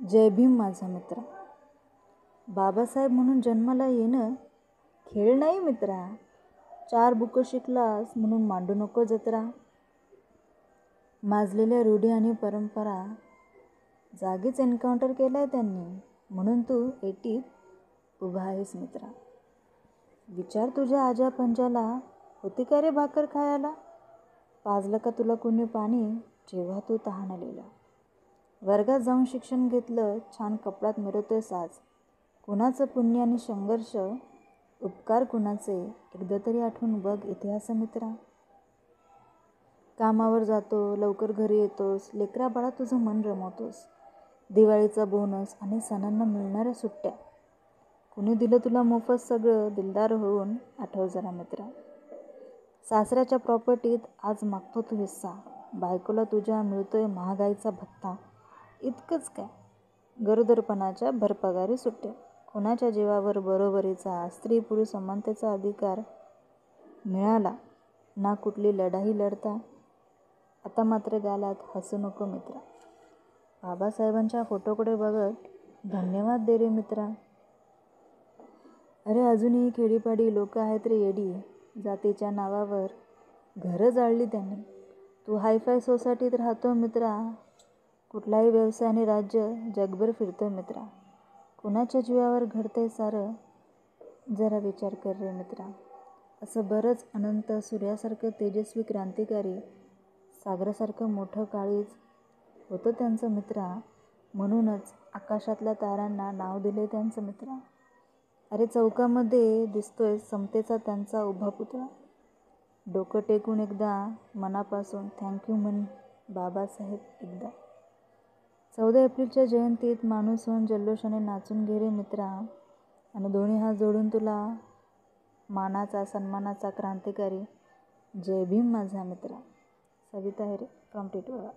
जय भीम माझा मित्र. बाबासाहेब म्हणून जन्माला येणं खेळ नाही मित्रा. 4 बुकं शिकलास म्हणून मांडू नको जत्रा. माजलेल्या रूढी आणि परंपरा जागीच एन्काउंटर केलाय त्यांनी, म्हणून तू 80त उभा आहेस मित्रा. विचार तुझ्या आजा पंजाला, होती का रे भाकर खायला? पाजलं का तुला कुणी पाणी जेव्हा तू तहानलेला? वर्गात जाऊन शिक्षण घेतलं, छान कपड्यात मिरवतोय साज. कुणाचं पुण्य आणि संघर्ष, उपकार कुणाचे, एकदा तरी आठवून बघ इतिहास मित्रा. कामावर जातो, लवकर घरी येतोस, लेकरा बाळा तुझं मन रमवतोस. दिवाळीचा बोनस आणि सणांना मिळणाऱ्या सुट्ट्या, कुणी दिलं तुला मोफत सगळं? दिलदार होऊन आठव जरा मित्रा. सासऱ्याच्या प्रॉपर्टीत आज मागतो तू हिस्सा, बायकोला तुझ्या मिळतोय महागाईचा भत्ता. इतकंच काय, गरोदरपणाच्या भरपगारी सुट्ट्या, कुणाच्या जीवावर बरोबरीचा, स्त्री पुरुष समानतेचा अधिकार मिळाला ना कुठली लढाई लढता. आता मात्र गालात हसू नको मित्रा. बाबासाहेबांच्या फोटोकडे बघत धन्यवाद दे रे मित्रा. अरे अजूनही खेडीपाडी लोक आहेत रे येडी, जातीच्या नावावर घरं जाळली त्यांनी. तू हायफाय सोसायटीत राहतो मित्रा, कुठलाही व्यवसाय आणि राज्य जगभर फिरतोय मित्रा. कुणाच्या जीवावर घडतंय सारं, जरा विचार कर रे मित्रा. असं बरंच अनंत सूर्यासारखं तेजस्वी क्रांतिकारी, सागरासारखं मोठं काळीज होतं त्यांचं मित्रा. म्हणूनच आकाशातल्या ताऱ्यांना नाव दिले त्यांचं मित्रा. अरे चौकामध्ये दिसतोय समतेचा त्यांचा उभा पुतळा. डोकं टेकून एकदा मनापासून थँक्यू म्हण बाबासाहेब एकदा. 14 एप्रिलच्या जयंतीत माणूस होऊन जल्लोषाने नाचून घे रे मित्रा. आणि दोन्ही हात जोडून तुला मानाचा सन्मानाचा क्रांतिकारी जय भीम माझा मित्रा. सविता हेरे फ्रॉम टिटवाळा.